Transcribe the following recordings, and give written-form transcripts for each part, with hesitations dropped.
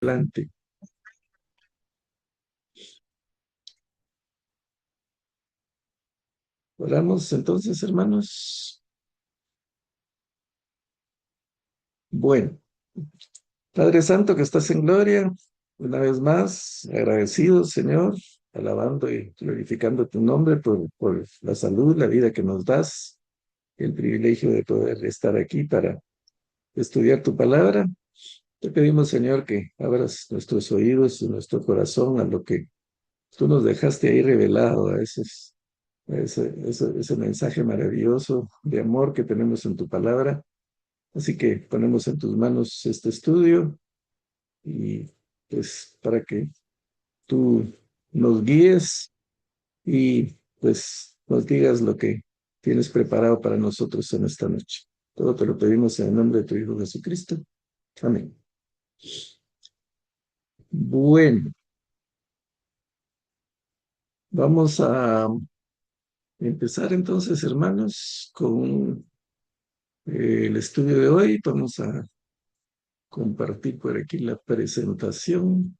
contemplante. Oramos entonces, hermanos. Bueno, Padre Santo que estás en gloria, una vez más, agradecido, Señor, alabando y glorificando tu nombre por la salud, la vida que nos das, el privilegio de poder estar aquí para estudiar tu palabra. Te pedimos, Señor, que abras nuestros oídos y nuestro corazón a lo que tú nos dejaste ahí revelado, ese mensaje maravilloso de amor que tenemos en tu palabra. Así que ponemos en tus manos este estudio y pues para que tú nos guíes y pues nos digas lo que tienes preparado para nosotros en esta noche. Todo te lo pedimos en el nombre de tu Hijo Jesucristo. Amén. Bueno, vamos a empezar entonces, hermanos, con el estudio de hoy. Vamos a compartir por aquí la presentación.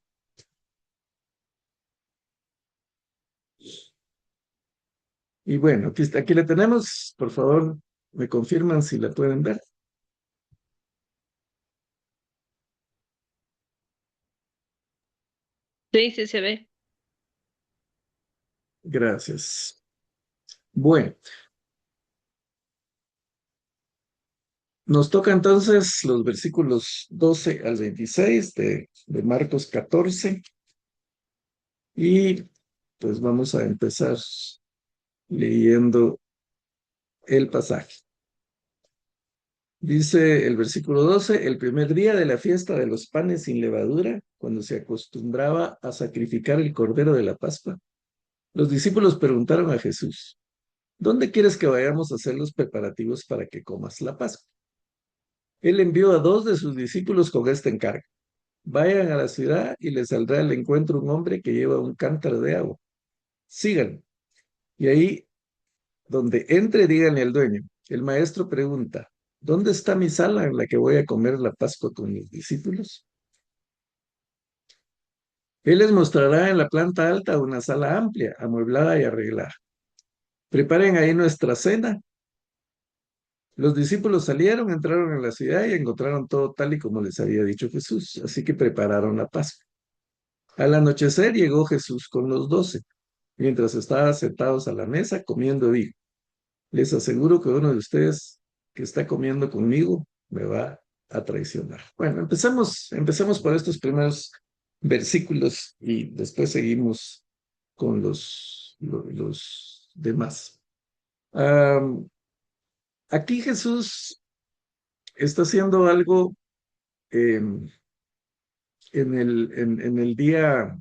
Y bueno, aquí la tenemos. Por favor, me confirman si la pueden ver. Sí, sí se ve. Gracias. Bueno, nos toca entonces los versículos 12 al 26 de Marcos 14 y pues vamos a empezar leyendo el pasaje. Dice el versículo 12: el primer día de la fiesta de los panes sin levadura, cuando se acostumbraba a sacrificar el cordero de la Pascua, los discípulos preguntaron a Jesús: ¿dónde quieres que vayamos a hacer los preparativos para que comas la Pascua? Él envió a 2 de sus discípulos con este encargo: vayan a la ciudad y les saldrá al encuentro un hombre que lleva un cántaro de agua. Síganlo. Y ahí donde entre, díganle al dueño: el maestro pregunta, ¿dónde está mi sala en la que voy a comer la Pascua con mis discípulos? Él les mostrará en la planta alta una sala amplia, amueblada y arreglada. Preparen ahí nuestra cena. Los discípulos salieron, entraron en la ciudad y encontraron todo tal y como les había dicho Jesús, así que prepararon la Pascua. Al anochecer llegó Jesús con los 12. Mientras estaban sentados a la mesa comiendo, dijo: les aseguro que uno de ustedes que está comiendo conmigo me va a traicionar. Bueno, empecemos por estos primeros versículos y después seguimos con los demás. Um, Aquí Jesús está haciendo algo eh, en el día,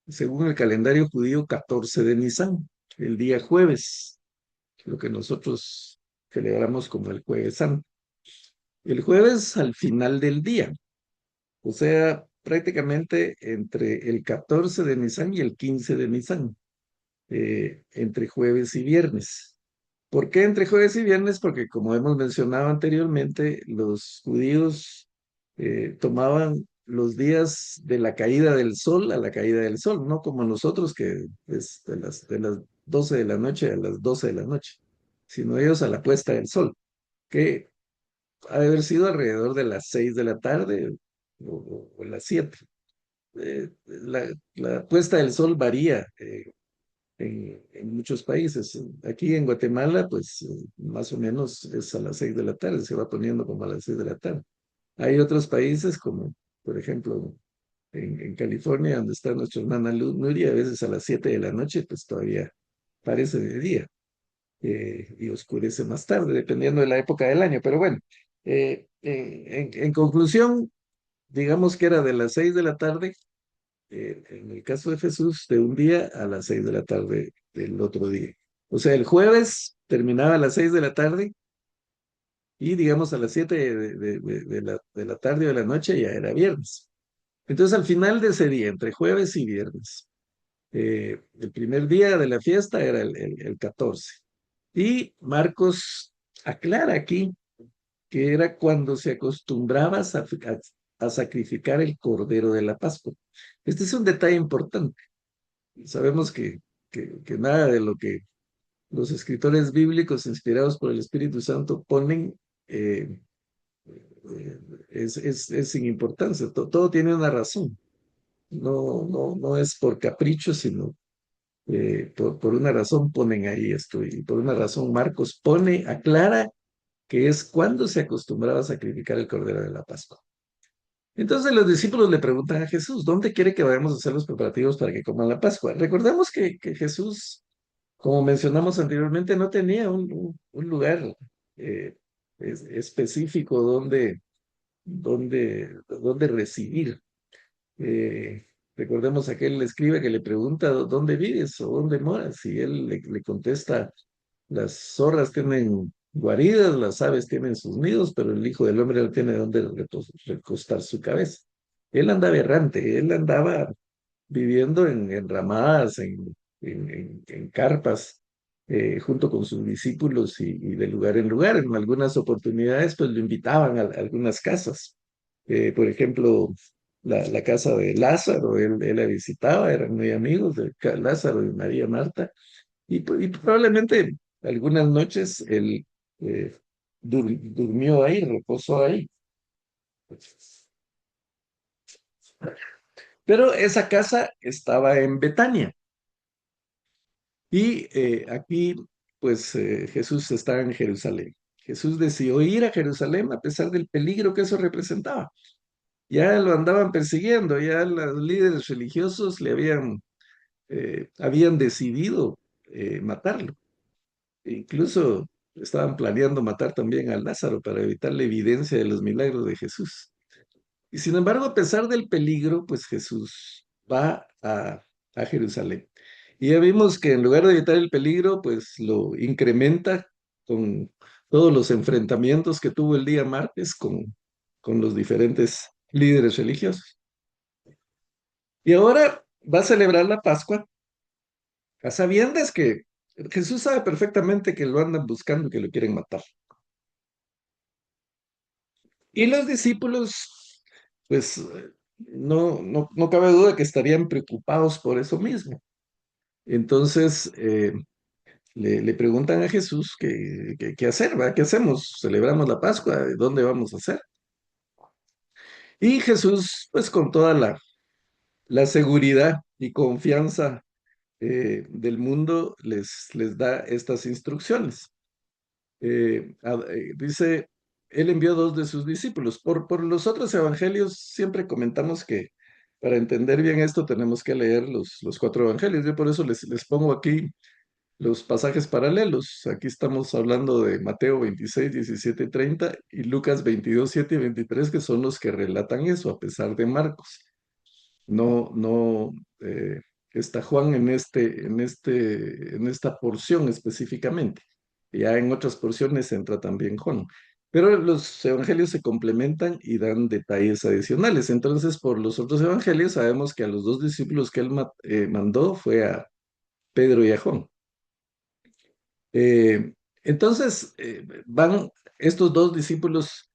según el calendario judío, 14 de Nisan, el día jueves, lo que nosotros celebramos como el Jueves Santo. El jueves al final del día, o sea, prácticamente entre el 14 de Nisan y el 15 de Nisan, entre jueves y viernes. ¿Por qué entre jueves y viernes? Porque como hemos mencionado anteriormente, los judíos tomaban los días de la caída del sol a la caída del sol, no como nosotros que es de las 12 de la noche a las 12 de la noche, sino ellos a la puesta del sol, que ha de haber sido alrededor de las 6 de la tarde o las 7. La puesta del sol varía en muchos países. Aquí en Guatemala, pues más o menos es a las 6 de la tarde, se va poniendo como a las 6 de la tarde. Hay otros países como, por ejemplo, en California, donde está nuestra hermana Nuria, a veces a las 7 de la noche, pues todavía parece de día y oscurece más tarde, dependiendo de la época del año. Pero bueno, en conclusión, digamos que era de las 6 de la tarde, en el caso de Jesús, de un día a las 6 de la tarde del otro día. O sea, el jueves terminaba a las 6 de la tarde y digamos a las 7 de la tarde o de la noche ya era viernes. Entonces, al final de ese día, entre jueves y viernes, el primer día de la fiesta era el 14. Y Marcos aclara aquí que era cuando se acostumbraba a sacrificar el cordero de la Pascua. Este es un detalle importante. Sabemos que nada de lo que los escritores bíblicos inspirados por el Espíritu Santo ponen eh, es sin importancia. Todo tiene una razón. No es por capricho, sino por una razón ponen ahí esto. Y por una razón Marcos pone, aclara que es cuando se acostumbraba a sacrificar el cordero de la Pascua. Entonces los discípulos le preguntan a Jesús, ¿dónde quiere que vayamos a hacer los preparativos para que coman la Pascua? Recordamos que Jesús, como mencionamos anteriormente, no tenía un lugar eh, específico donde residir. Eh, Recordemos aquel escriba que le pregunta, ¿dónde vives o dónde moras? Y él le contesta, las zorras tienen guaridas, las aves tienen sus nidos, pero el Hijo del Hombre no tiene donde recostar su cabeza. Él andaba errante, él andaba viviendo en ramadas, en carpas, junto con sus discípulos y de lugar en lugar. En algunas oportunidades, pues lo invitaban a algunas casas. Por ejemplo, la casa de Lázaro, él la visitaba, eran muy amigos de Lázaro y María Marta, y probablemente algunas noches él eh, durmió ahí, reposó ahí. Pero esa casa estaba en Betania. Y aquí, pues Jesús está en Jerusalén. Jesús decidió ir a Jerusalén a pesar del peligro que eso representaba. Ya lo andaban persiguiendo, ya los líderes religiosos habían decidido matarlo. E incluso estaban planeando matar también a Lázaro para evitar la evidencia de los milagros de Jesús. Y sin embargo, a pesar del peligro, pues Jesús va a Jerusalén. Y ya vimos que en lugar de evitar el peligro, pues lo incrementa con todos los enfrentamientos que tuvo el día martes con los diferentes líderes religiosos. Y ahora va a celebrar la Pascua a sabiendas que Jesús sabe perfectamente que lo andan buscando y que lo quieren matar. Y los discípulos, pues no cabe duda que estarían preocupados por eso mismo. Entonces le preguntan a Jesús qué hacer, ¿va? ¿Qué hacemos? ¿Celebramos la Pascua? ¿Dónde vamos a hacer? Y Jesús, pues con toda la seguridad y confianza del mundo, les da estas instrucciones. Dice, él envió dos de sus discípulos. Por los otros evangelios siempre comentamos que para entender bien esto tenemos que leer los cuatro evangelios. Yo por eso les pongo aquí los pasajes paralelos. Aquí estamos hablando de Mateo 26, 17 y 30 y Lucas 22, 7 y 23, que son los que relatan eso, a pesar de Marcos. No está Juan en esta porción específicamente. Ya en otras porciones entra también Juan. Pero los evangelios se complementan y dan detalles adicionales. Entonces, por los otros evangelios sabemos que a los dos discípulos que él mandó fue a Pedro y a Juan. Eh, entonces, van estos dos discípulos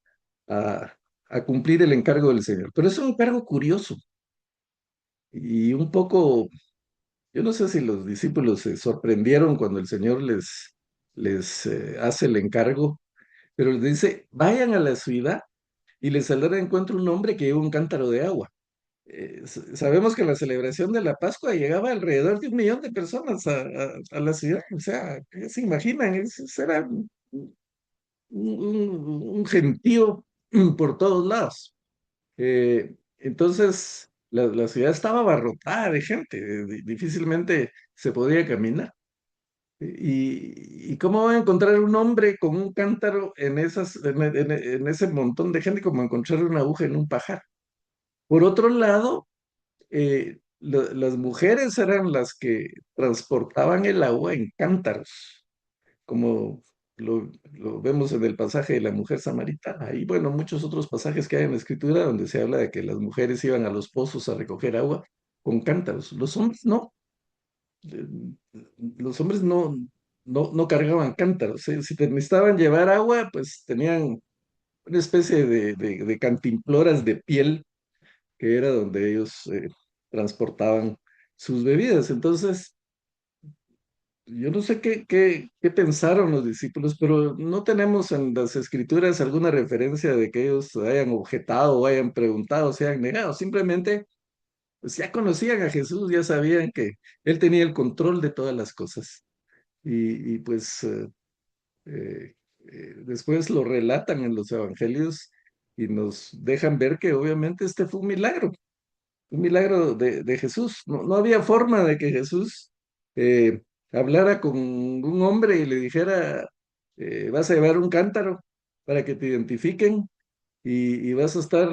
a, a cumplir el encargo del Señor. Pero es un encargo curioso y un poco. Yo no sé si los discípulos se sorprendieron cuando el Señor les hace el encargo, pero les dice, vayan a la ciudad y les saldrá de encuentro un hombre que lleva un cántaro de agua. Sabemos que la celebración de la Pascua llegaba alrededor de 1 millón de personas a la ciudad. O sea, ¿qué se imaginan? Era un gentío por todos lados. Entonces, la ciudad estaba abarrotada de gente, difícilmente se podía caminar. ¿Y cómo va a encontrar un hombre con un cántaro en ese montón de gente como encontrar una aguja en un pajar? Por otro lado, las mujeres eran las que transportaban el agua en cántaros, como lo vemos en el pasaje de la mujer samaritana. Y bueno, muchos otros pasajes que hay en la escritura donde se habla de que las mujeres iban a los pozos a recoger agua con cántaros. Los hombres no. Eh, Los hombres no cargaban cántaros. Si te necesitaban llevar agua, pues tenían una especie de cantimploras de piel, que era donde ellos transportaban sus bebidas. Entonces, yo no sé qué pensaron los discípulos, pero no tenemos en las escrituras alguna referencia de que ellos hayan objetado o hayan preguntado, se hayan negado. Simplemente, pues ya conocían a Jesús, ya sabían que él tenía el control de todas las cosas. Y pues eh, después lo relatan en los evangelios y nos dejan ver que obviamente este fue un milagro de Jesús. No, no había forma de que Jesús eh, hablara con un hombre y le dijera, vas a llevar un cántaro para que te identifiquen y vas a estar,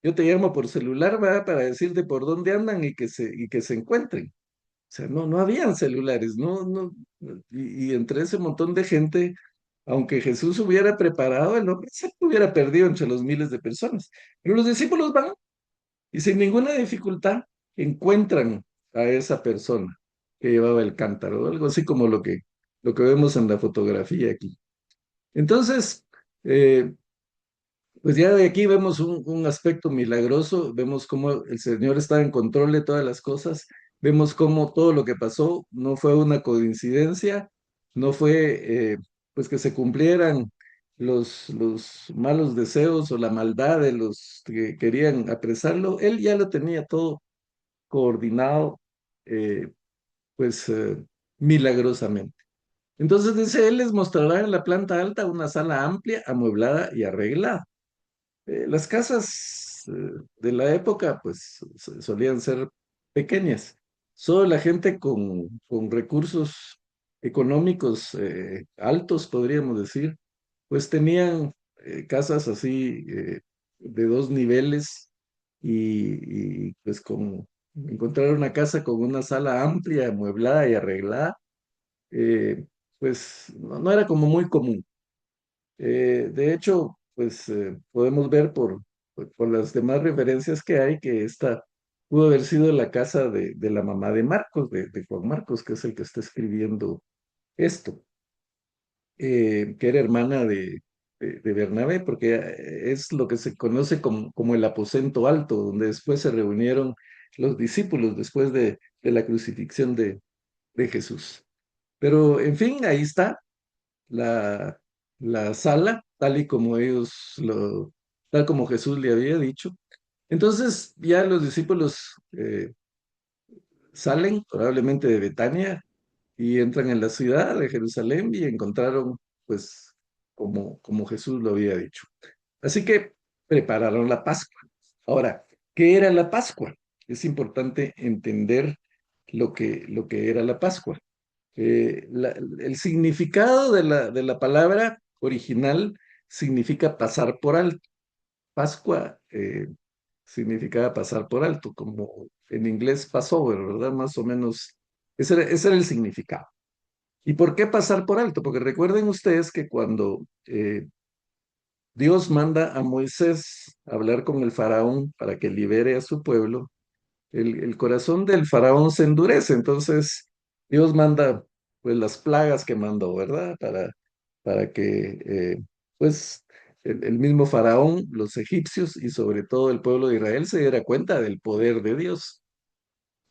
yo te llamo por celular, va, para decirte por dónde andan y que se encuentren. O sea, no, no habían celulares, y entre ese montón de gente, aunque Jesús hubiera preparado, el hombre se hubiera perdido entre los miles de personas. Pero los discípulos van y sin ninguna dificultad encuentran a esa persona que llevaba el cántaro, algo así como lo que vemos en la fotografía aquí. Entonces, eh, pues ya de aquí vemos un aspecto milagroso, vemos cómo el Señor está en control de todas las cosas, vemos cómo todo lo que pasó no fue una coincidencia, no fue pues que se cumplieran los malos deseos o la maldad de los que querían apresarlo, él ya lo tenía todo coordinado, eh, pues milagrosamente. Entonces dice, él les mostrará en la planta alta una sala amplia, amueblada y arreglada. Las casas de la época, pues, solían ser pequeñas. Solo la gente con recursos económicos altos, podríamos decir, pues tenían casas así de dos niveles pues con encontrar una casa con una sala amplia, amueblada y arreglada, eh, pues no era como muy común. De hecho, pues podemos ver por las demás referencias que hay que esta pudo haber sido la casa de la mamá de Marcos, de Juan Marcos, que es el que está escribiendo esto, que era hermana de Bernabé, porque es lo que se conoce como el aposento alto, donde después se reunieron los discípulos después de la crucifixión de Jesús. Pero, en fin, ahí está la, la sala, tal como Jesús le había dicho. Entonces ya los discípulos salen probablemente de Betania y entran en la ciudad de Jerusalén y encontraron pues como Jesús lo había dicho. Así que prepararon la Pascua. Ahora, ¿qué era la Pascua? Es importante entender lo que era la Pascua. El significado de la palabra original significa pasar por alto. Pascua significaba pasar por alto, como en inglés Passover, ¿verdad? Más o menos, ese era el significado. ¿Y por qué pasar por alto? Porque recuerden ustedes que cuando Dios manda a Moisés a hablar con el faraón para que libere a su pueblo, el corazón del faraón se endurece, entonces Dios manda pues las plagas que mandó, ¿verdad? Para que pues el mismo faraón, los egipcios y sobre todo el pueblo de Israel se diera cuenta del poder de Dios.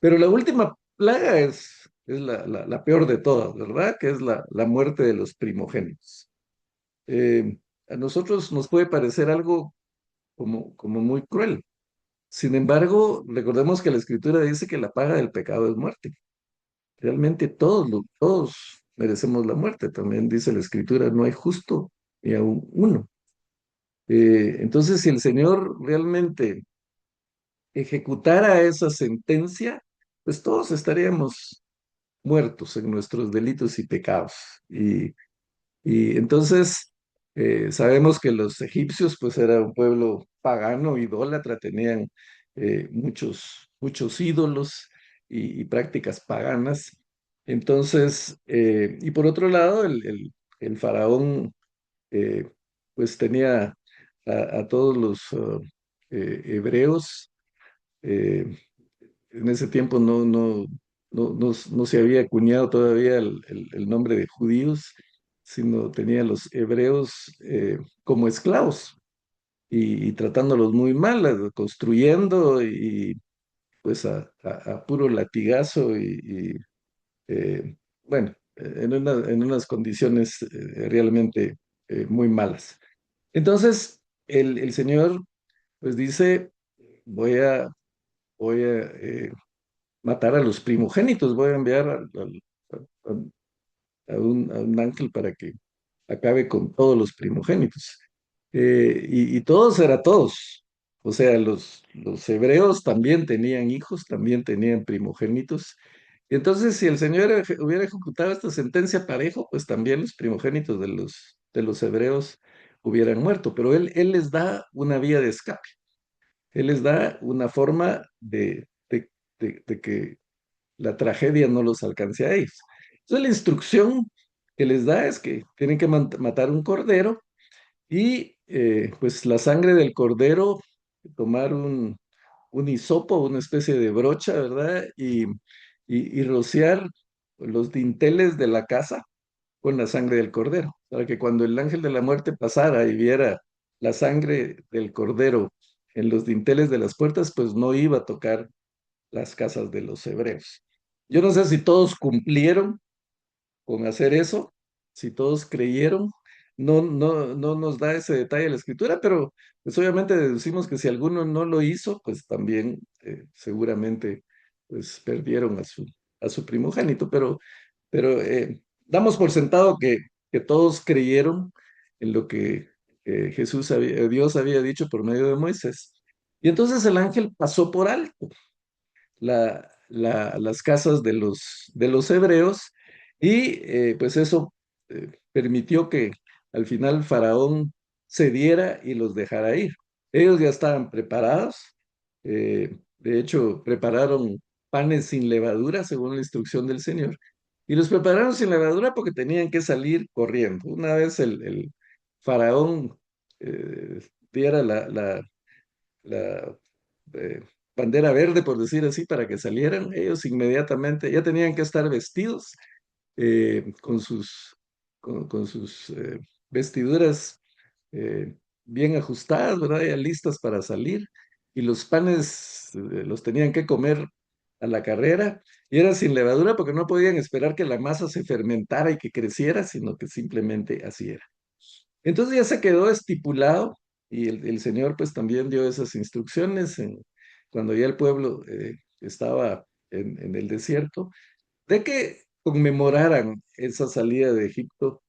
Pero la última plaga es la peor de todas, ¿verdad? Que es la muerte de los primogénitos. Eh, a nosotros nos puede parecer algo como muy cruel. Sin embargo, recordemos que la Escritura dice que la paga del pecado es muerte. Realmente todos merecemos la muerte. También dice la Escritura, no hay justo ni aun uno. Entonces, si el Señor realmente ejecutara esa sentencia, pues todos estaríamos muertos en nuestros delitos y pecados. Y entonces sabemos que los egipcios pues era un pueblo pagano, idólatra, tenían muchos ídolos y prácticas paganas. Entonces, y por otro lado, el faraón eh, pues tenía a todos los hebreos eh, en ese tiempo no se había acuñado todavía el nombre de judíos, sino tenía a los hebreos como esclavos. y tratándolos muy mal, construyendo y pues a puro latigazo bueno, en unas condiciones realmente muy malas. Entonces, el Señor pues dice, voy a, voy a matar a los primogénitos, voy a enviar a un ángel para que acabe con todos los primogénitos. Y todos eran todos. O sea, los hebreos también tenían hijos, también tenían primogénitos. Y entonces, si el Señor hubiera ejecutado esta sentencia parejo, pues también los primogénitos de los hebreos hubieran muerto. Pero él les da una vía de escape. Él les da una forma de que la tragedia no los alcance a ellos. Entonces, la instrucción que les da es que tienen que matar un cordero y pues la sangre del cordero, tomar un hisopo, una especie de brocha, ¿verdad? Y rociar los dinteles de la casa con la sangre del cordero, para que cuando el ángel de la muerte pasara y viera la sangre del cordero en los dinteles de las puertas, pues no iba a tocar las casas de los hebreos. Yo no sé si todos cumplieron con hacer eso, si todos creyeron. No nos da ese detalle la escritura, pero pues obviamente deducimos que si alguno no lo hizo, pues también seguramente pues perdieron a su primogénito, pero damos por sentado que todos creyeron en lo que Dios había dicho por medio de Moisés. Y entonces el ángel pasó por alto las casas de los hebreos y pues eso permitió que al final Faraón cediera y los dejara ir. Ellos ya estaban preparados, de hecho prepararon panes sin levadura según la instrucción del Señor y los prepararon sin levadura porque tenían que salir corriendo. Una vez el Faraón diera la eh, bandera verde, por decir así, para que salieran. Ellos inmediatamente ya tenían que estar vestidos con con sus vestiduras bien ajustadas, ¿verdad? Ya listas para salir. Y los panes los tenían que comer a la carrera y era sin levadura porque no podían esperar que la masa se fermentara y que creciera, sino que simplemente así era. Entonces ya se quedó estipulado y el Señor pues también dio esas instrucciones cuando ya el pueblo estaba en el desierto, de que conmemoraran esa salida de Egipto,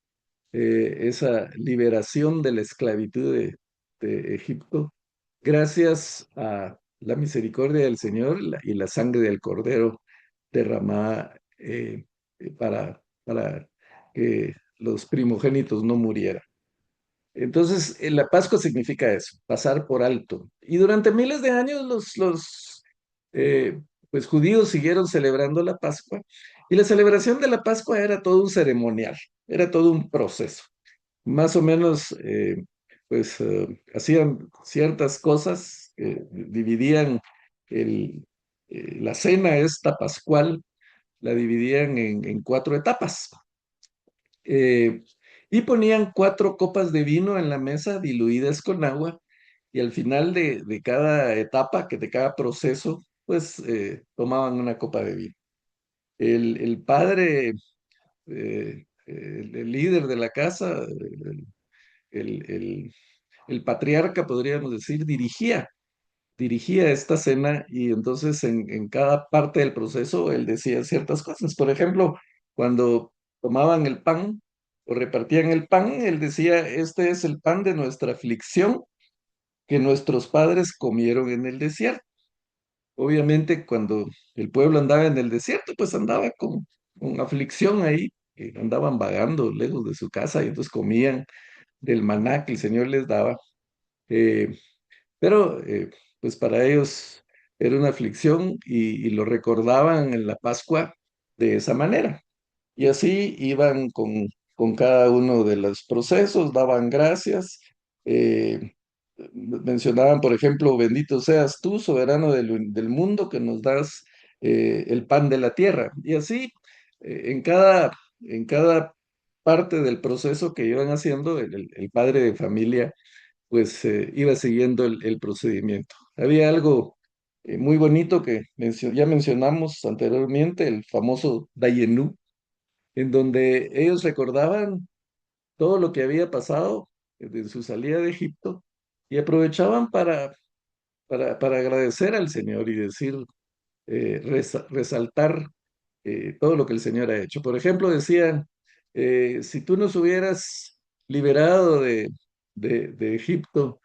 esa liberación de la esclavitud de Egipto, gracias a la misericordia del Señor y la sangre del Cordero derramada para que los primogénitos no murieran. Entonces, la Pascua significa eso, pasar por alto. Y durante miles de años eh, pues, judíos siguieron celebrando la Pascua. Y la celebración de la Pascua era todo un ceremonial, era todo un proceso. Más o menos, hacían ciertas cosas, dividían la cena esta pascual, la dividían en cuatro etapas eh, y ponían cuatro copas de vino en la mesa diluidas con agua y al final de cada etapa, que de cada proceso, pues tomaban una copa de vino. El padre, el líder de la casa, el, el- el patriarca, podríamos decir, dirigía esta cena y entonces en cada parte del proceso él decía ciertas cosas. Por ejemplo, cuando tomaban el pan o repartían el pan, él decía, este es el pan de nuestra aflicción que nuestros padres comieron en el desierto. Obviamente, cuando el pueblo andaba en el desierto, pues andaba con aflicción ahí, que andaban vagando lejos de su casa y entonces comían del maná que el Señor les daba. Eh, pero pues para ellos era una aflicción y lo recordaban en la Pascua de esa manera. Y así iban con cada uno de los procesos, daban gracias, eh, mencionaban, por ejemplo, bendito seas tú, soberano del mundo, que nos das el pan de la tierra. Y así, en cada parte del proceso que iban haciendo, el padre de familia pues iba siguiendo el procedimiento. Había algo muy bonito que ya mencionamos anteriormente, el famoso Dayenu, en donde ellos recordaban todo lo que había pasado desde su salida de Egipto y aprovechaban para agradecer al Señor y decir, resaltar todo lo que el Señor ha hecho. Por ejemplo, decían, si tú nos hubieras liberado de Egipto,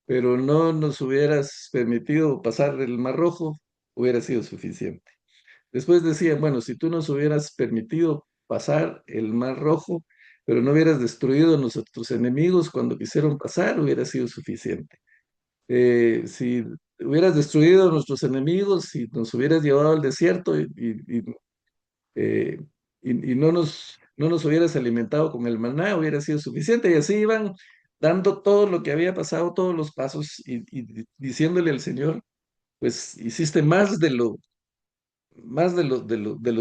pero no nos hubieras permitido pasar el Mar Rojo, hubiera sido suficiente. Después decían, bueno, si tú nos hubieras permitido pasar el Mar Rojo, pero no hubieras destruido a nuestros enemigos cuando quisieron pasar, hubiera sido suficiente. Si hubieras destruido a nuestros enemigos, si nos hubieras llevado al desierto eh, y no nos hubieras alimentado con el maná, hubiera sido suficiente. Y así iban dando todo lo que había pasado, todos los pasos y diciéndole al Señor, pues hiciste más de lo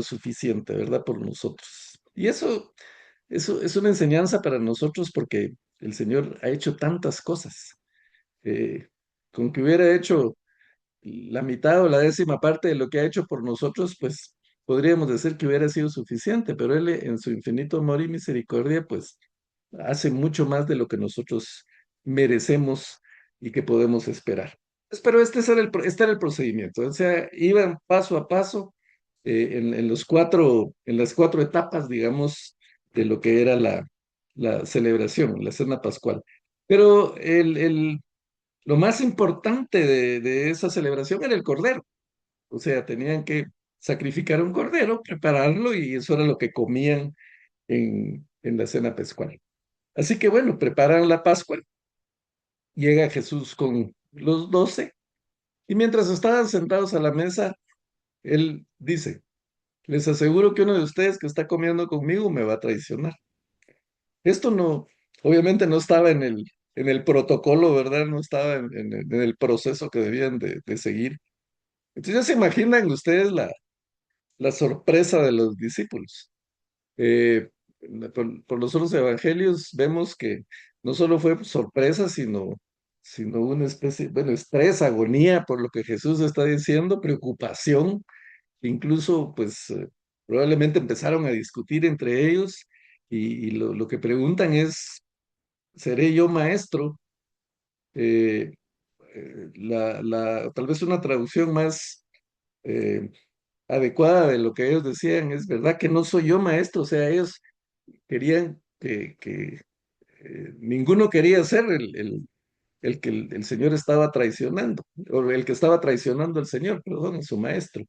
suficiente, ¿verdad? Por nosotros. Y eso es una enseñanza para nosotros porque el Señor ha hecho tantas cosas. Eh, con que hubiera hecho la mitad o la décima parte de lo que ha hecho por nosotros, pues podríamos decir que hubiera sido suficiente, pero Él en su infinito amor y misericordia, pues hace mucho más de lo que nosotros merecemos y que podemos esperar. Pero este era el procedimiento, o sea, iban paso a paso en las cuatro etapas, digamos, de lo que era la celebración, la cena pascual. Pero lo más importante de esa celebración era el cordero. O sea, tenían que sacrificar un cordero, prepararlo y eso era lo que comían en la cena pascual. Así que bueno, preparan la Pascua, llega Jesús con los 12 y mientras estaban sentados a la mesa, él dice, les aseguro que uno de ustedes que está comiendo conmigo me va a traicionar. Esto no, obviamente no estaba en el protocolo, ¿verdad? No estaba en el proceso que debían de seguir. Entonces ya se imaginan ustedes la sorpresa de los discípulos. Eh, por los otros evangelios vemos que no solo fue sorpresa, sino una especie, bueno, estrés, agonía por lo que Jesús está diciendo, preocupación, incluso pues probablemente empezaron a discutir entre ellos y lo que preguntan es, ¿seré yo maestro? Eh, tal vez una traducción más eh, adecuada de lo que ellos decían es verdad que no soy yo maestro, o sea, ellos querían que ninguno quería ser el que el Señor estaba traicionando, o el que estaba traicionando al Señor, perdón, a su maestro.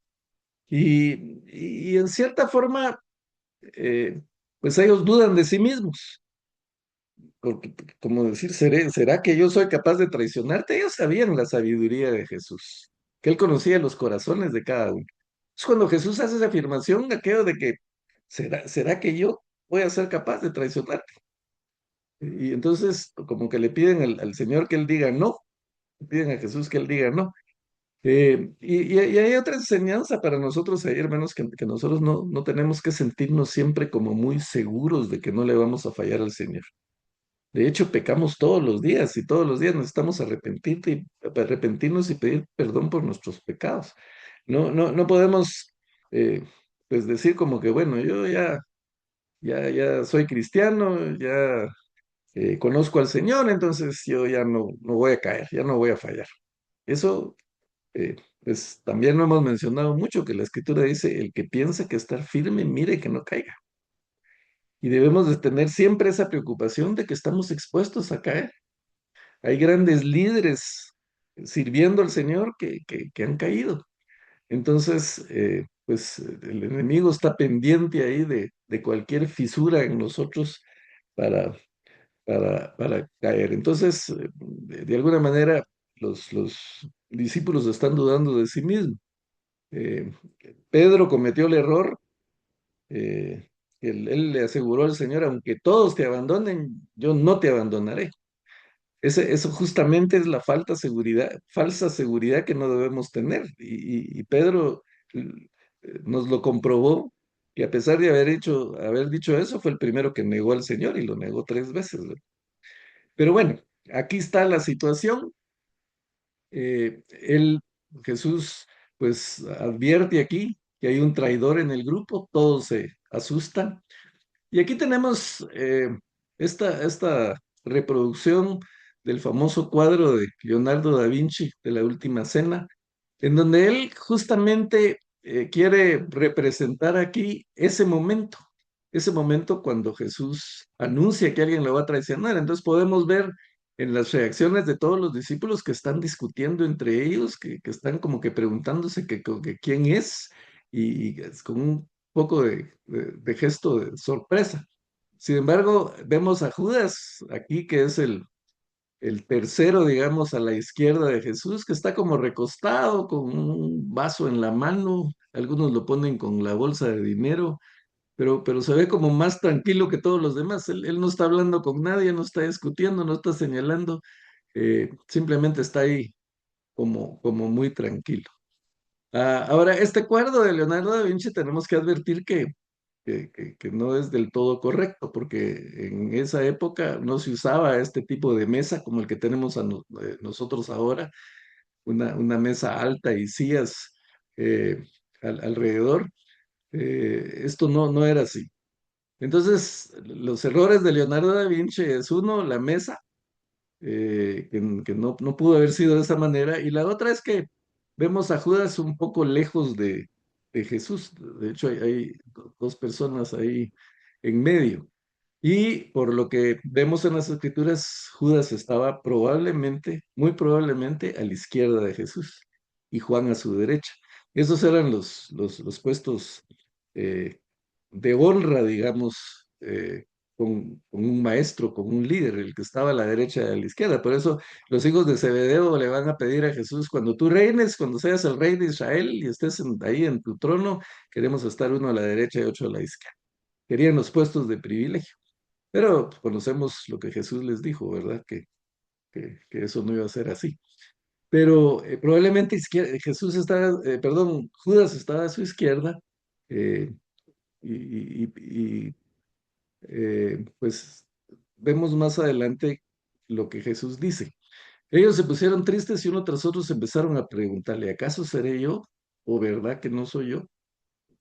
Y en cierta forma, eh, pues ellos dudan de sí mismos, porque, como decir, ¿será que yo soy capaz de traicionarte? Ellos sabían la sabiduría de Jesús, que él conocía los corazones de cada uno. Es cuando Jesús hace esa afirmación, aquello de que, ¿será que yo voy a ser capaz de traicionarte? Y entonces, como que le piden al Señor que él diga no, le piden a Jesús que él diga no. Y hay otra enseñanza para nosotros ahí, hermanos, que nosotros no tenemos que sentirnos siempre como muy seguros de que no le vamos a fallar al Señor. De hecho, pecamos todos los días y todos los días necesitamos arrepentirnos y pedir perdón por nuestros pecados. No podemos, eh, pues, decir como que, bueno, yo ya soy cristiano, ya conozco al Señor, entonces yo ya no voy a caer, ya no voy a fallar. Eso, pues también lo hemos mencionado mucho, que la Escritura dice, el que piensa que estar firme, mire que no caiga. Y debemos de tener siempre esa preocupación de que estamos expuestos a caer. Hay grandes líderes sirviendo al Señor que han caído. Entonces, pues el enemigo está pendiente ahí de cualquier fisura en nosotros para para caer. Entonces, de alguna manera, los discípulos están dudando de sí mismos. Eh, Pedro cometió el error, él le aseguró al Señor, aunque todos te abandonen, yo no te abandonaré. Eso justamente es la falsa seguridad que no debemos tener. Y Pedro nos lo comprobó, y a pesar de haber dicho eso, fue el primero que negó al Señor y lo negó 3 veces, ¿verdad? Pero bueno. aquí está la situación. Él, Jesús, pues advierte aquí que hay un traidor en el grupo, todos se asustan. Y aquí tenemos esta reproducción del famoso cuadro de Leonardo da Vinci de la Última Cena, en donde él justamente quiere representar aquí ese momento cuando Jesús anuncia que alguien lo va a traicionar. Entonces podemos ver en las reacciones de todos los discípulos que están discutiendo entre ellos, que están como que preguntándose que quién es, y es con un poco de gesto de sorpresa. Sin embargo, vemos a Judas aquí, que es el tercero, digamos, a la izquierda de Jesús, que está como recostado con un vaso en la mano. Algunos lo ponen con la bolsa de dinero, pero se ve como más tranquilo que todos los demás. Él no está hablando con nadie, no está discutiendo, no está señalando, simplemente está ahí como muy tranquilo. Ahora, este cuadro de Leonardo da Vinci tenemos que advertir que no es del todo correcto, porque en esa época no se usaba este tipo de mesa como el que tenemos nosotros ahora, una mesa alta y sillas alrededor. Esto no era así. Entonces, los errores de Leonardo da Vinci es uno, la mesa, que no pudo haber sido de esa manera, y la otra es que vemos a Judas un poco lejos de Jesús. De hecho, hay dos personas ahí en medio. Y por lo que vemos en las escrituras, Judas estaba probablemente, muy probablemente, a la izquierda de Jesús y Juan a su derecha. Esos eran los puestos eh, de honra, digamos, con un maestro, con un líder, el que estaba a la derecha y a la izquierda. Por eso los hijos de Zebedeo le van a pedir a Jesús, cuando tú reines, cuando seas el rey de Israel y estés ahí en tu trono, queremos estar uno a la derecha y otro a la izquierda. Querían los puestos de privilegio. Pero pues, conocemos lo que Jesús les dijo, ¿verdad? Que eso no iba a ser así. Pero probablemente Jesús estaba, perdón, Judas estaba a su izquierda, eh, y pues vemos más adelante lo que Jesús dice. Ellos se pusieron tristes y uno tras otro se empezaron a preguntarle, ¿acaso seré yo? ¿O verdad que no soy yo?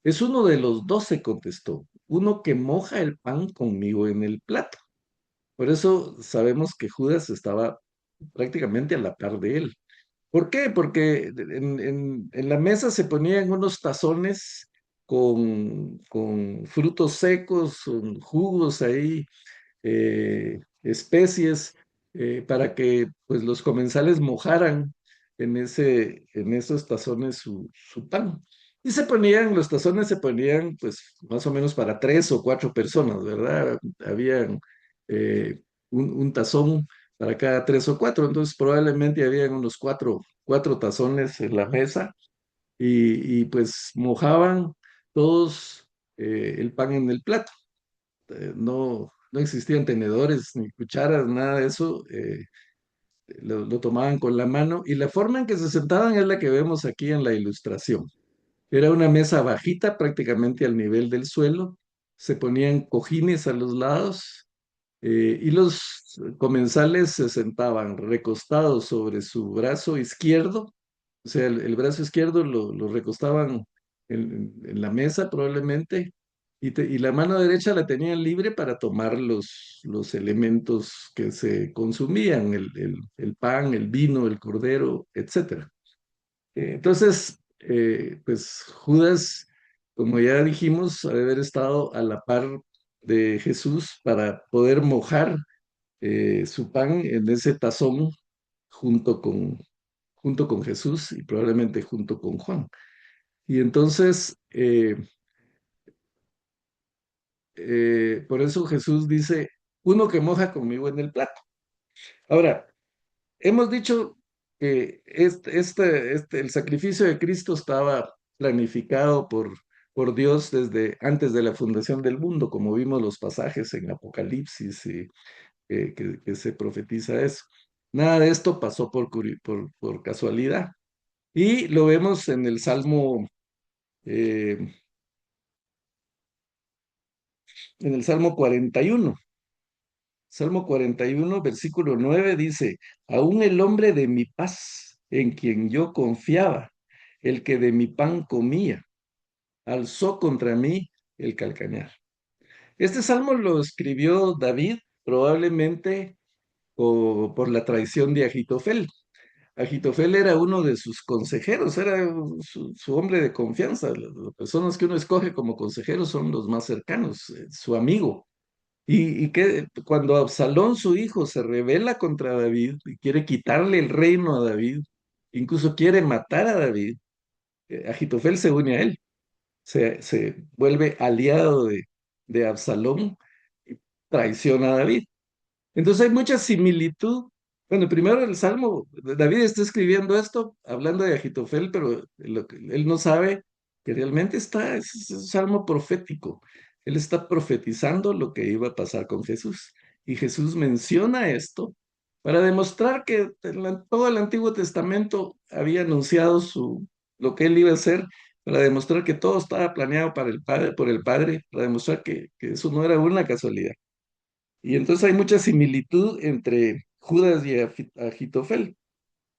Es uno de los 12, contestó, uno que moja el pan conmigo en el plato. Por eso sabemos que Judas estaba prácticamente a la par de él. ¿Por qué? Porque en la mesa se ponían unos tazones con frutos secos, con jugos ahí, especies, para que pues los comensales mojaran en esos tazones su pan. Y los tazones se ponían pues más o menos para 3 o 4 personas, ¿verdad? Habían eh, un tazón para cada 3 o 4, entonces probablemente habían unos cuatro tazones en la mesa, y pues mojaban todos el pan en el plato. No existían tenedores ni cucharas, nada de eso. Lo tomaban con la mano, y la forma en que se sentaban es la que vemos aquí en la ilustración. Era una mesa bajita, prácticamente al nivel del suelo. Se ponían cojines a los lados, y los comensales se sentaban recostados sobre su brazo izquierdo. O sea, el brazo izquierdo lo recostaban en la mesa probablemente, y la mano derecha la tenían libre para tomar los elementos que se consumían, el pan, el vino, el cordero, etcétera. Entonces, pues Judas, como ya dijimos, ha de haber estado a la par de Jesús para poder mojar su pan en ese tazón junto junto con Jesús y probablemente junto con Juan. Y entonces, por eso Jesús dice, uno que moja conmigo en el plato. Ahora, hemos dicho que el sacrificio de Cristo estaba planificado por Dios desde antes de la fundación del mundo, como vimos los pasajes en Apocalipsis, y que se profetiza eso. Nada de esto pasó por casualidad. Y lo vemos eh, en el Salmo 41. Salmo 41, versículo 9 dice, aún el hombre de mi paz, en quien yo confiaba, el que de mi pan comía, alzó contra mí el calcañar. Este salmo lo escribió David probablemente por la traición de Agitofel. Agitofel era uno de sus consejeros, era su hombre de confianza. Las personas que uno escoge como consejeros son los más cercanos, su amigo. Y que cuando Absalón, su hijo, se rebela contra David y quiere quitarle el reino a David, incluso quiere matar a David, Agitofel se une a él, se vuelve aliado de Absalón y traiciona a David. Entonces hay mucha similitud. Bueno, primero el Salmo, David está escribiendo esto hablando de Agitofel, pero él no sabe que realmente es un salmo profético. Él está profetizando lo que iba a pasar con Jesús. Y Jesús menciona esto para demostrar que todo el Antiguo Testamento había anunciado lo que él iba a hacer, para demostrar que todo estaba planeado para el Padre, por el Padre, para demostrar que eso no era una casualidad. Y entonces hay mucha similitud entre Judas y Agitofel,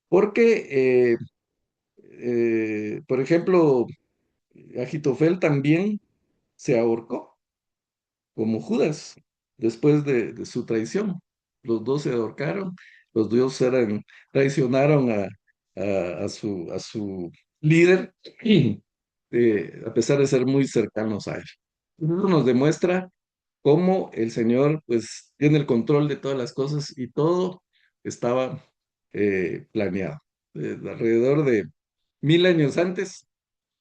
porque, por ejemplo, Agitofel también se ahorcó, como Judas, después de su traición. Los dos se ahorcaron, los dos traicionaron a su líder, a pesar de ser muy cercanos a él. Eso nos demuestra cómo el Señor pues tiene el control de todas las cosas y todo estaba planeado. Alrededor de 1000 años antes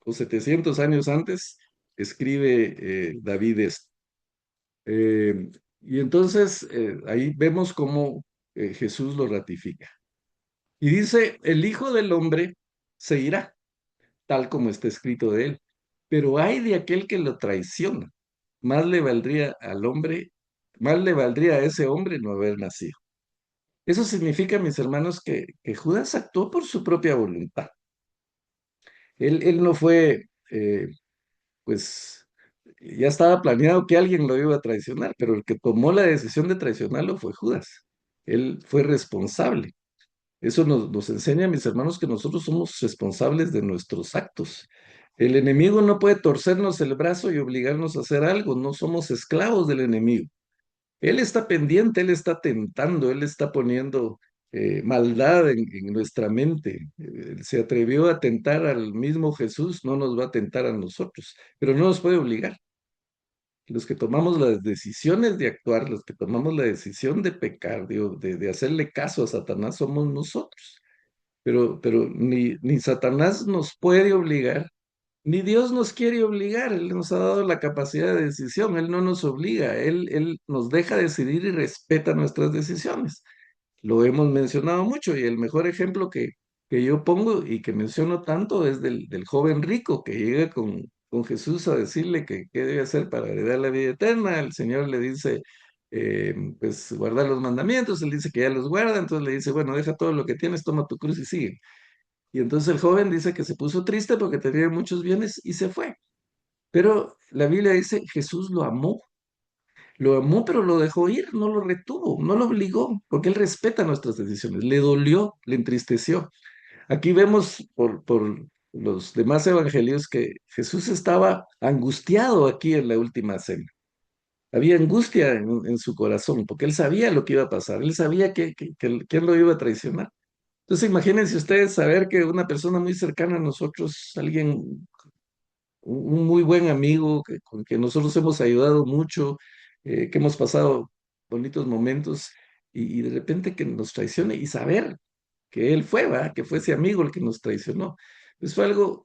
o 700 años antes escribe David esto. Eh, y entonces ahí vemos cómo Jesús lo ratifica. Y dice, el Hijo del Hombre se irá, tal como está escrito de él, pero hay de aquel que lo traiciona. Más le valdría al hombre, más le valdría a ese hombre no haber nacido. Eso significa, mis hermanos, que Judas actuó por su propia voluntad. Él no fue, pues, ya estaba planeado que alguien lo iba a traicionar, pero el que tomó la decisión de traicionarlo fue Judas. Él fue responsable. Eso nos enseña, mis hermanos, que nosotros somos responsables de nuestros actos. El enemigo no puede torcernos el brazo y obligarnos a hacer algo. No somos esclavos del enemigo. Él está pendiente, él está tentando, él está poniendo maldad en nuestra mente. Se atrevió a tentar al mismo Jesús, no nos va a tentar a nosotros, pero no nos puede obligar. Los que tomamos las decisiones de actuar, los que tomamos la decisión de pecar, de hacerle caso a Satanás, somos nosotros. Pero ni Satanás nos puede obligar, ni Dios nos quiere obligar. Él nos ha dado la capacidad de decisión, Él no nos obliga, Él nos deja decidir y respeta nuestras decisiones. Lo hemos mencionado mucho y el mejor ejemplo que yo pongo y que menciono tanto es del joven rico que llega con Jesús a decirle que qué debe hacer para heredar la vida eterna. El Señor le dice, pues guardar los mandamientos, él dice que ya los guarda, entonces le dice, bueno, deja todo lo que tienes, toma tu cruz y sigue. Y entonces el joven dice que se puso triste porque tenía muchos bienes y se fue. Pero la Biblia dice, Jesús lo amó, pero lo dejó ir, no lo retuvo, no lo obligó, porque Él respeta nuestras decisiones. Le dolió, le entristeció. Aquí vemos por los demás evangelios que Jesús estaba angustiado aquí en la última cena. Había angustia en su corazón, porque Él sabía lo que iba a pasar, Él sabía que Él lo iba a traicionar. Entonces imagínense ustedes saber que una persona muy cercana a nosotros, alguien un muy buen amigo con que nosotros hemos ayudado mucho, que hemos pasado bonitos momentos y de repente que nos traicione y saber que él fue, ¿va? Que fue ese amigo el que nos traicionó. Pues fue algo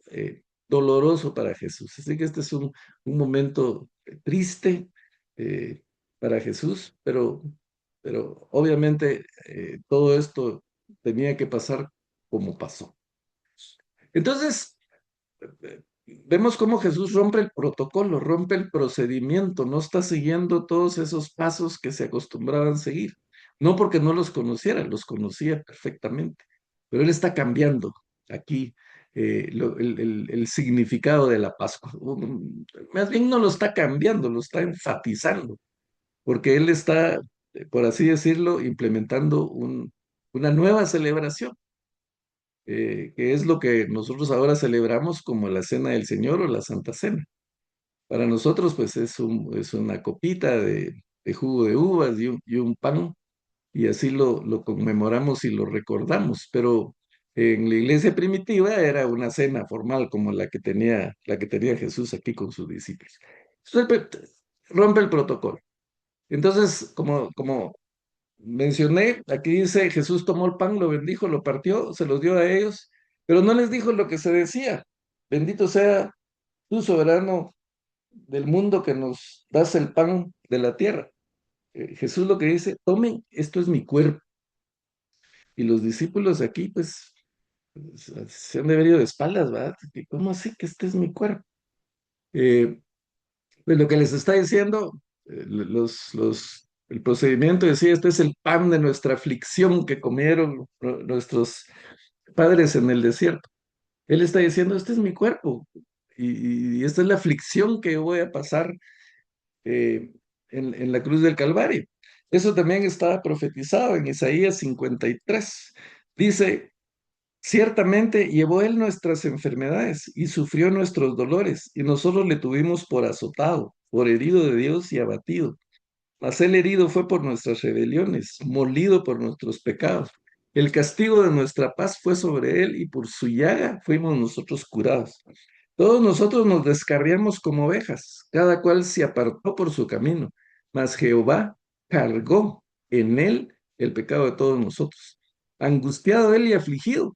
doloroso para Jesús. Así que este es un momento triste eh, para Jesús, pero obviamente todo esto tenía que pasar como pasó. Entonces, vemos cómo Jesús rompe el protocolo, rompe el procedimiento, no está siguiendo todos esos pasos que se acostumbraban a seguir. No porque no los conocía perfectamente, pero él está cambiando aquí el significado de la Pascua. Más bien no lo está cambiando, lo está enfatizando, porque él está por así decirlo, implementando una nueva celebración, que es lo que nosotros ahora celebramos como la Cena del Señor o la Santa Cena. Para nosotros, pues es una copita de jugo de uvas y un pan, y así lo conmemoramos y lo recordamos, pero en la iglesia primitiva era una cena formal como la que tenía Jesús aquí con sus discípulos. Rompe el protocolo. Entonces, como mencioné, aquí dice, Jesús tomó el pan, lo bendijo, lo partió, se los dio a ellos, pero no les dijo lo que se decía. Bendito sea tú, soberano del mundo, que nos das el pan de la tierra. Jesús lo que dice, tomen, esto es mi cuerpo. Y los discípulos aquí, pues, se han de haber ido de espaldas, ¿verdad? ¿Cómo así que este es mi cuerpo? Eh, pues lo que les está diciendo, el procedimiento decía, este es el pan de nuestra aflicción que comieron nuestros padres en el desierto. Él está diciendo, este es mi cuerpo y esta es la aflicción que voy a pasar eh, en la cruz del Calvario. Eso también está profetizado en Isaías 53. Dice, ciertamente llevó él nuestras enfermedades y sufrió nuestros dolores, y nosotros le tuvimos por azotado, por herido de Dios y abatido. Mas el herido fue por nuestras rebeliones, molido por nuestros pecados. El castigo de nuestra paz fue sobre él, y por su llaga fuimos nosotros curados. Todos nosotros nos descarriamos como ovejas, cada cual se apartó por su camino, mas Jehová cargó en él el pecado de todos nosotros. Angustiado él y afligido.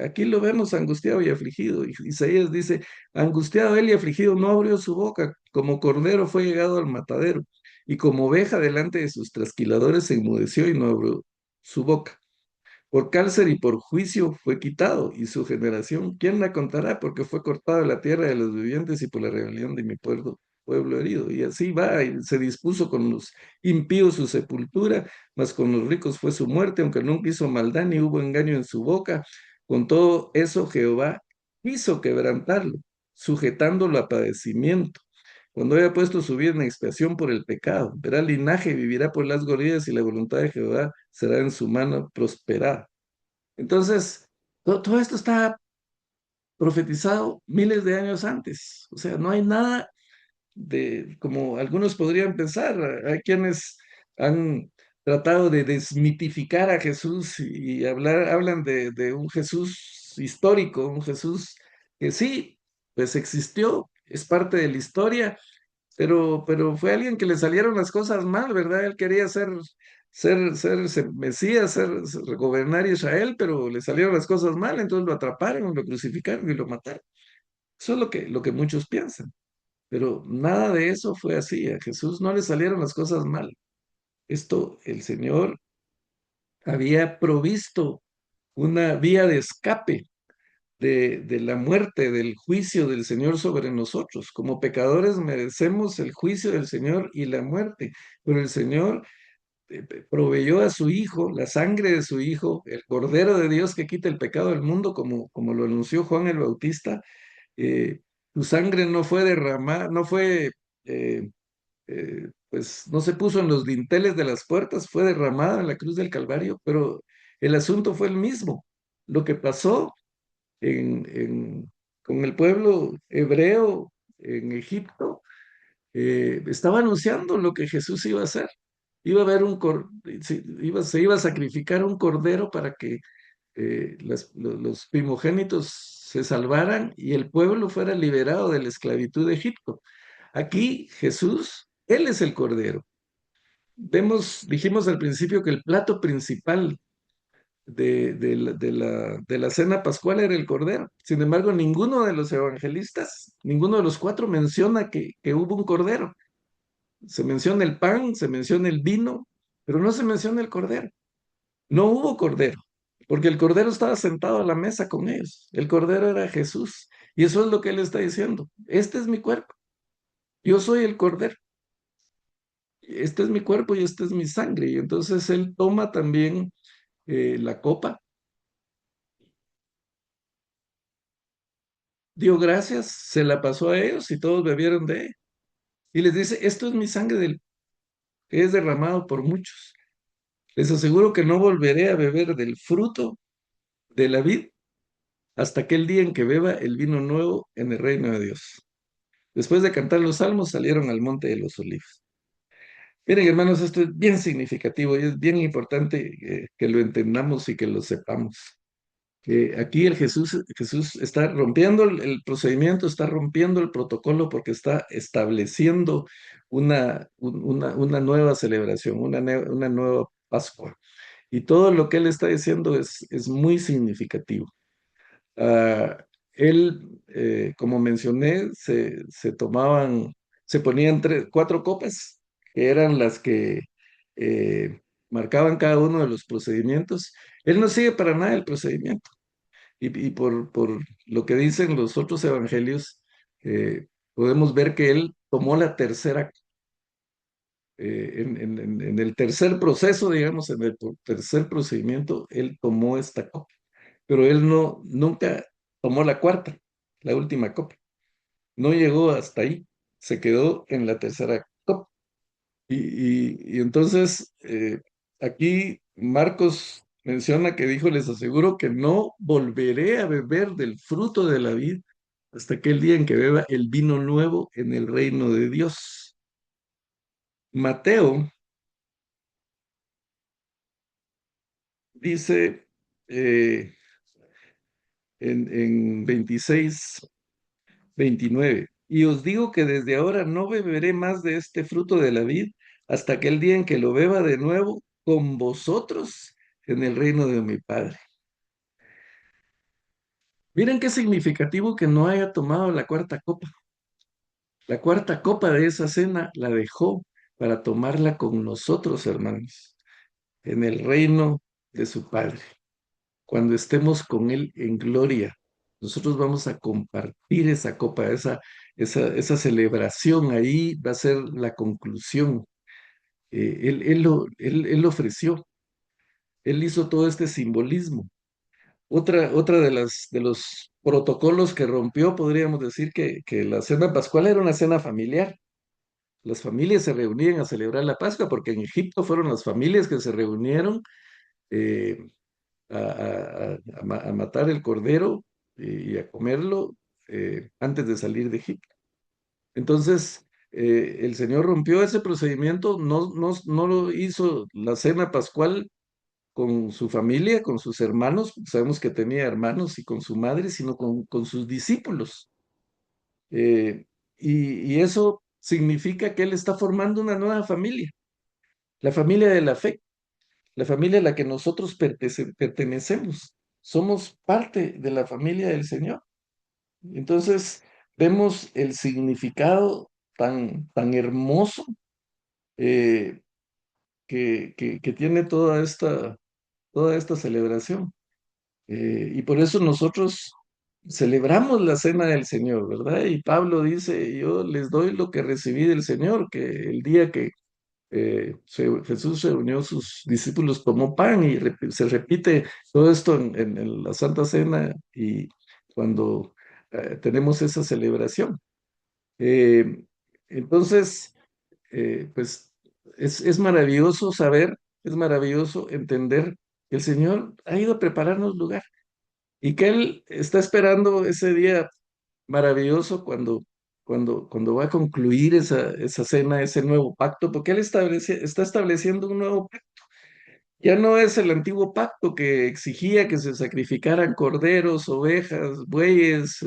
Aquí lo vemos angustiado y afligido. Isaías dice, angustiado él y afligido, no abrió su boca, como cordero fue llegado al matadero, y como oveja delante de sus trasquiladores se enmudeció y no abrió su boca. Por cárcel y por juicio fue quitado, y su generación, ¿quién la contará? Porque fue cortado de la tierra de los vivientes y por la rebelión de mi pueblo herido. Y así va, y se dispuso con los impíos su sepultura, mas con los ricos fue su muerte, aunque nunca hizo maldad ni hubo engaño en su boca. Con todo eso Jehová quiso quebrantarlo, sujetándolo a padecimiento. Cuando haya puesto su vida en expiación por el pecado, verá linaje, vivirá por las gorillas, y la voluntad de Jehová será en su mano prosperada. Entonces, todo esto está profetizado miles de años antes. O sea, no hay nada como algunos podrían pensar. Hay quienes han tratado de desmitificar a Jesús y hablan de un Jesús histórico, un Jesús que sí, pues existió, es parte de la historia, pero fue alguien que le salieron las cosas mal, ¿verdad? Él quería ser Mesías, gobernar Israel, pero le salieron las cosas mal, entonces lo atraparon, lo crucificaron y lo mataron. Eso es lo que muchos piensan, pero nada de eso fue así. A Jesús no le salieron las cosas mal. El Señor había provisto una vía de escape de la muerte, del juicio del Señor sobre nosotros. Como pecadores merecemos el juicio del Señor y la muerte, pero el Señor proveyó a su Hijo, la sangre de su Hijo, el Cordero de Dios que quita el pecado del mundo, como lo anunció Juan el Bautista. Tu sangre no fue derramada, no fue, pues no se puso en los dinteles de las puertas, fue derramada en la cruz del Calvario, pero el asunto fue el mismo. Lo que pasó con el pueblo hebreo en Egipto, estaba anunciando lo que Jesús iba a hacer. Iba a haber se iba a sacrificar un cordero para que los primogénitos se salvaran y el pueblo fuera liberado de la esclavitud de Egipto. Aquí Jesús, Él es el cordero. Dijimos al principio que el plato principal de la cena pascual era el cordero. Sin embargo, ninguno de los evangelistas, ninguno de los cuatro menciona que hubo un cordero. Se menciona el pan, se menciona el vino, pero no se menciona el cordero. No hubo cordero, porque el cordero estaba sentado a la mesa con ellos. El cordero era Jesús. Y eso es lo que él está diciendo. Este es mi cuerpo. Yo soy el cordero. Este es mi cuerpo y esta es mi sangre. Y entonces él toma también la copa, dio gracias, se la pasó a ellos y todos bebieron de ella. Y les dice, esto es mi sangre es derramado por muchos. Les aseguro que no volveré a beber del fruto de la vid hasta aquel día en que beba el vino nuevo en el reino de Dios. Después de cantar los salmos, salieron al monte de los olivos. Miren, hermanos, esto es bien significativo y es bien importante que lo entendamos y que lo sepamos. Aquí Jesús está rompiendo el procedimiento, está rompiendo el protocolo porque está estableciendo una nueva celebración, una nueva Pascua. Y todo lo que él está diciendo es muy significativo. Ah, él, como mencioné, se ponían cuatro copas, que eran las que eh, marcaban cada uno de los procedimientos. Él no sigue para nada el procedimiento. Y por lo que dicen los otros evangelios, podemos ver que él tomó la tercera, en el tercer proceso, digamos, en el tercer procedimiento, él tomó esta copa, pero él nunca tomó la cuarta, la última copa. No llegó hasta ahí, se quedó en la tercera copa. Y entonces aquí Marcos menciona que dijo, les aseguro que no volveré a beber del fruto de la vid hasta aquel día en que beba el vino nuevo en el reino de Dios. Mateo dice eh, en 26:29, y os digo que desde ahora no beberé más de este fruto de la vid hasta aquel día en que lo beba de nuevo con vosotros en el reino de mi Padre. Miren qué significativo que no haya tomado la cuarta copa. La cuarta copa de esa cena la dejó para tomarla con nosotros, hermanos, en el reino de su Padre. Cuando estemos con Él en gloria, nosotros vamos a compartir esa copa, esa celebración ahí va a ser la conclusión. Él lo ofreció, Él hizo todo este simbolismo. Otra de los protocolos que rompió, podríamos decir que la cena pascual era una cena familiar. Las familias se reunían a celebrar la Pascua porque en Egipto fueron las familias que se reunieron eh, a matar el cordero y a comerlo antes de salir de Egipto. Entonces, el Señor rompió ese procedimiento, no lo hizo la cena pascual con su familia, con sus hermanos, sabemos que tenía hermanos y con su madre, sino con sus discípulos. Eh, y eso significa que Él está formando una nueva familia, la familia de la fe, la familia a la que nosotros pertenecemos. Somos parte de la familia del Señor. Entonces, vemos el significado tan hermoso eh, que tiene toda esta celebración. Y por eso nosotros celebramos la cena del Señor, ¿verdad? Y Pablo dice, yo les doy lo que recibí del Señor, que el día que Jesús reunió a sus discípulos, tomó pan y se repite todo esto en la Santa Cena y cuando tenemos esa celebración. Eh, entonces, pues es maravilloso saber, es maravilloso entender que el Señor ha ido a prepararnos lugar y que Él está esperando ese día maravilloso cuando va a concluir esa cena, ese nuevo pacto, porque Él está estableciendo un nuevo pacto. Ya no es el antiguo pacto que exigía que se sacrificaran corderos, ovejas, bueyes,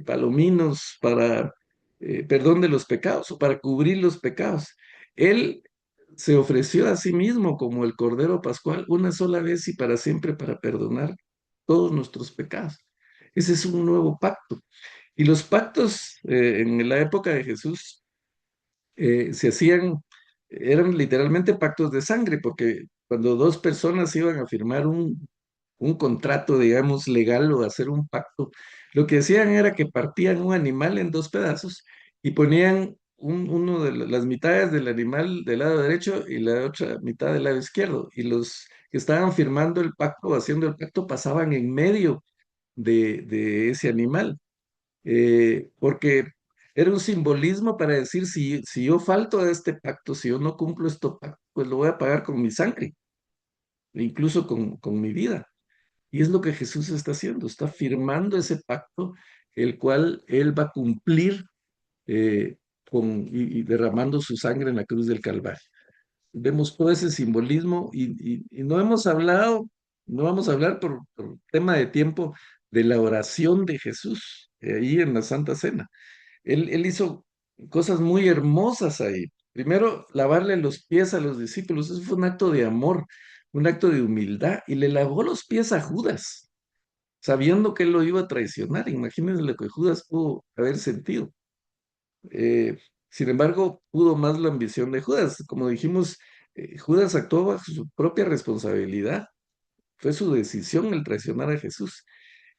palominos para perdón de los pecados o para cubrir los pecados. Él se ofreció a sí mismo como el Cordero Pascual una sola vez y para siempre para perdonar todos nuestros pecados. Ese es un nuevo pacto. Y los pactos en la época de Jesús se hacían, eran literalmente pactos de sangre, porque cuando dos personas iban a firmar un contrato, digamos, legal o hacer un pacto, lo que hacían era que partían un animal en dos pedazos y ponían uno de las mitades del animal del lado derecho y la otra mitad del lado izquierdo. Y los que estaban firmando el pacto o haciendo el pacto pasaban en medio de ese animal porque Era un simbolismo para decir, si yo falto a este pacto, si yo no cumplo este pacto, pues lo voy a pagar con mi sangre, e incluso con mi vida. Y es lo que Jesús está haciendo, está firmando ese pacto, el cual Él va a cumplir eh, y derramando su sangre en la cruz del Calvario. Vemos todo ese simbolismo y no hemos hablado, no vamos a hablar por tema de tiempo de la oración de Jesús ahí en la Santa Cena. Él hizo cosas muy hermosas ahí. Primero, lavarle los pies a los discípulos, eso fue un acto de amor, un acto de humildad, y le lavó los pies a Judas, sabiendo que él lo iba a traicionar. Imagínense lo que Judas pudo haber sentido. Eh, Sin embargo, pudo más la ambición de Judas. Como dijimos, Judas actuó bajo su propia responsabilidad. Fue su decisión el traicionar a Jesús.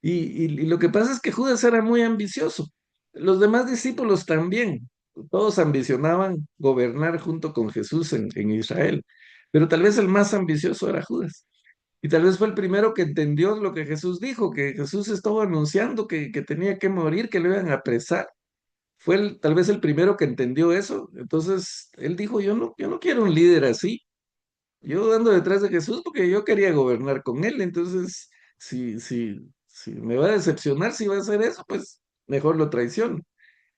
Y lo que pasa es que Judas era muy ambicioso. Los demás discípulos también. Todos ambicionaban gobernar junto con Jesús en Israel. Pero tal vez el más ambicioso era Judas. Y tal vez fue el primero que entendió lo que Jesús dijo, que Jesús estaba anunciando que tenía que morir, que lo iban a apresar. Fue tal vez el primero que entendió eso. Entonces, él dijo, yo no quiero un líder así. Yo ando detrás de Jesús porque yo quería gobernar con él. Entonces, si me va a decepcionar, si va a hacer eso, pues mejor lo traiciono.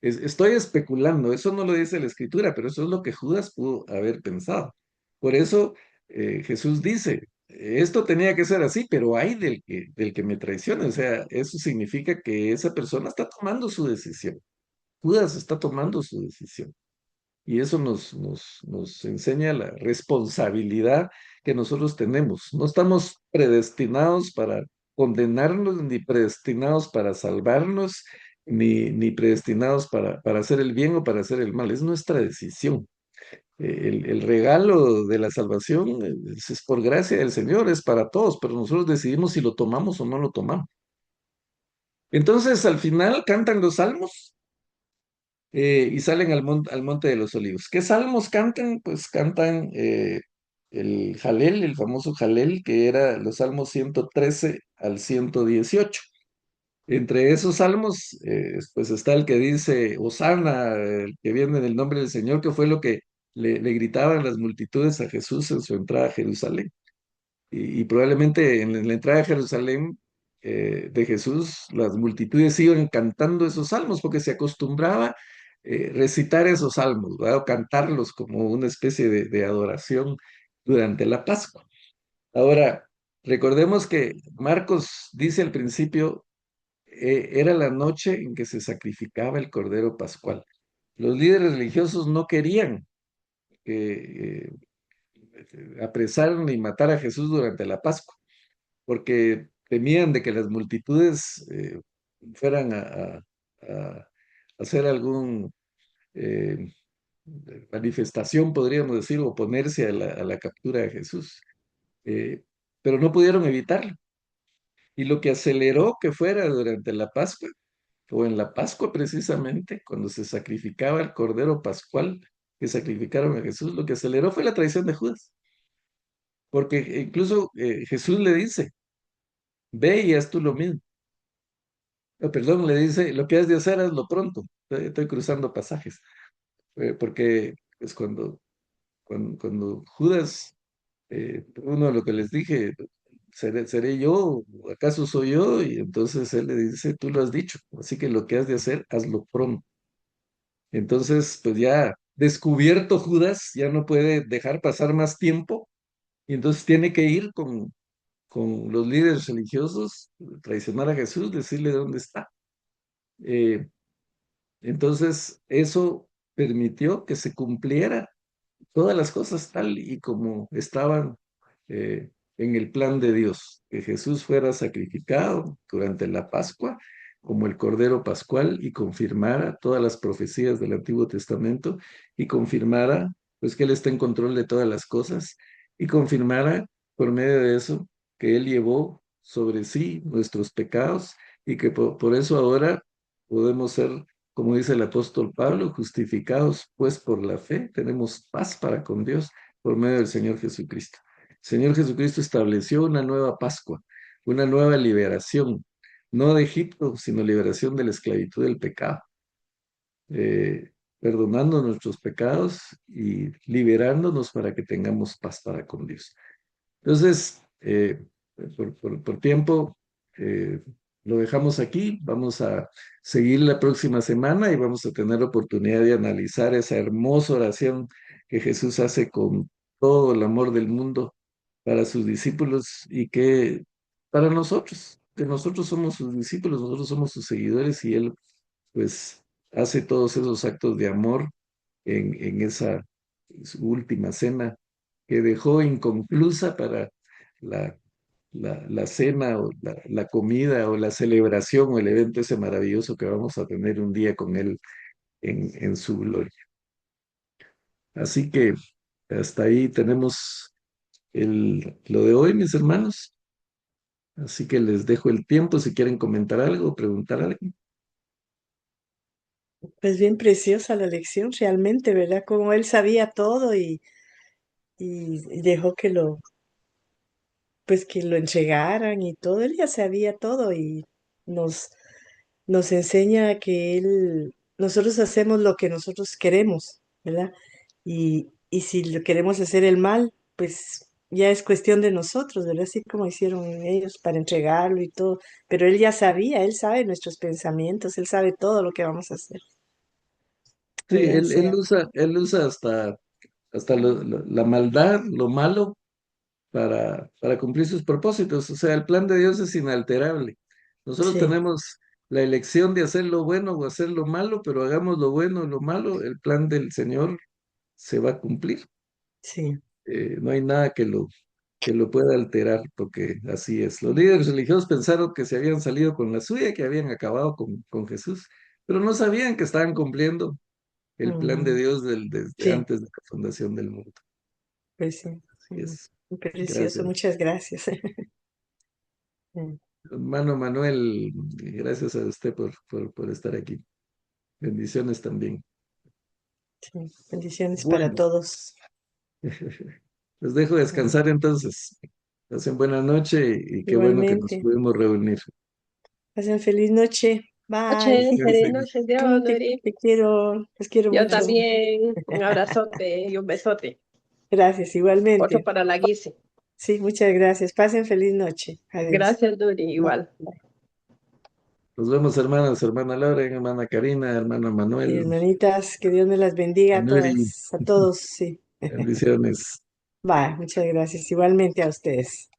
Estoy especulando, eso no lo dice la Escritura, pero eso es lo que Judas pudo haber pensado. Por eso Jesús dice, esto tenía que ser así, pero hay del que me traicione. O sea, eso significa que esa persona está tomando su decisión. Judas está tomando su decisión. Y eso nos enseña la responsabilidad que nosotros tenemos. No estamos predestinados para condenarnos, ni predestinados para salvarnos, ni predestinados para hacer el bien o para hacer el mal. Es nuestra decisión. El regalo de la salvación es por gracia del Señor, es para todos, pero nosotros decidimos si lo tomamos o no lo tomamos. Entonces, al final cantan los salmos y salen al Monte de los Olivos. ¿Qué salmos cantan? Pues cantan el Jalel, el famoso Jalel, que era los salmos 113 al 118. Entre esos salmos, pues está el que dice, Hosana, el que viene en el nombre del Señor, que fue lo que le gritaban las multitudes a Jesús en su entrada a Jerusalén. Y probablemente en la entrada a Jerusalén de Jesús, las multitudes iban cantando esos salmos porque se acostumbraba recitar esos salmos, ¿verdad? O cantarlos como una especie de adoración durante la Pascua. Ahora, recordemos que Marcos dice al principio, era la noche en que se sacrificaba el Cordero Pascual. Los líderes religiosos no querían que apresaran y matar a Jesús durante la Pascua porque temían de que las multitudes fueran a hacer algún eh, manifestación, podríamos decir, o oponerse a la captura de Jesús. Eh, pero no pudieron evitarlo. Y lo que aceleró que fuera durante la Pascua, o en la Pascua precisamente, cuando se sacrificaba el Cordero Pascual que sacrificaron a Jesús, lo que aceleró fue la traición de Judas. Porque incluso Jesús le dice, ve y haz tú lo mismo. Perdón, le dice, lo que has de hacer, hazlo pronto. Estoy cruzando pasajes. Porque es cuando Judas, uno de lo que les dije, ¿seré yo? ¿Acaso soy yo? Y entonces él le dice, tú lo has dicho. Así que lo que has de hacer, hazlo pronto. Entonces, pues ya descubierto Judas, ya no puede dejar pasar más tiempo. Y entonces tiene que ir con los líderes religiosos, traicionar a Jesús, decirle dónde está. Eh, Entonces, eso permitió que se cumpliera todas las cosas tal y como estaban en el plan de Dios, que Jesús fuera sacrificado durante la Pascua como el Cordero Pascual y confirmara todas las profecías del Antiguo Testamento y confirmara pues que Él está en control de todas las cosas y confirmara por medio de eso que Él llevó sobre sí nuestros pecados y que por eso ahora podemos ser, como dice el apóstol Pablo, justificados pues por la fe, tenemos paz para con Dios por medio del Señor Jesucristo. El Señor Jesucristo estableció una nueva Pascua, una nueva liberación, no de Egipto, sino liberación de la esclavitud del pecado. perdonando nuestros pecados y liberándonos para que tengamos paz para con Dios. Entonces, por tiempo, eh, lo dejamos aquí. Vamos a seguir la próxima semana y vamos a tener la oportunidad de analizar esa hermosa oración que Jesús hace con todo el amor del mundo para sus discípulos y que para nosotros, que nosotros somos sus discípulos, nosotros somos sus seguidores y Él pues hace todos esos actos de amor en esa su última cena que dejó inconclusa para la, la cena o la comida o la celebración o el evento ese maravilloso que vamos a tener un día con Él en su gloria. Así que hasta ahí tenemos lo de hoy, mis hermanos. Así que les dejo el tiempo si quieren comentar algo, preguntar algo. Pues bien preciosa la lección, realmente, ¿verdad? Como él sabía todo y dejó pues que lo entregaran y todo, él ya sabía todo y nos, nos enseña que nosotros hacemos lo que nosotros queremos, ¿verdad? Y si lo queremos hacer el mal, pues ya es cuestión de nosotros, ¿verdad? Así como hicieron ellos para entregarlo y todo, pero él ya sabía, él sabe nuestros pensamientos, él sabe todo lo que vamos a hacer, Sí, ¿verdad? O él sea, usa, él usa hasta la maldad, lo malo, para cumplir sus propósitos. O sea, el plan de Dios es inalterable. Nosotros sí, tenemos la elección de hacer lo bueno o hacer lo malo, pero hagamos lo bueno o lo malo, el plan del Señor se va a cumplir. sí. No hay nada que lo pueda alterar, porque así es. Los líderes religiosos pensaron que se habían salido con la suya, que habían acabado con Jesús, pero no sabían que estaban cumpliendo el plan de Mm, Dios desde sí, antes de la fundación del mundo. pues sí, Y sí. es, Precioso, gracias. muchas gracias. Mm, Hermano Manuel, gracias a usted por estar aquí. Bendiciones también. sí, bendiciones para Bueno, todos. los dejo Mm, descansar entonces. Pasen buena noche y qué bueno que nos igualmente, pudimos reunir. pasen feliz noche. Bye. Noche, feliz Cuídense. noche, Dios, Mm, Nuri. te quiero, los quiero Yo mucho. también, un abrazote y un besote. Gracias, Otro igualmente. para la Guise. Sí, muchas gracias. Pasen feliz noche. Adiós. Gracias, Nuri, Bye. igual. Nos vemos, hermanas, hermana Laura, hermana Karina, hermano Y Manuel, hermanitas, que Dios me las bendiga a Nuri. todas, a todos, sí. Bendiciones. Bye, muchas gracias. Igualmente a ustedes.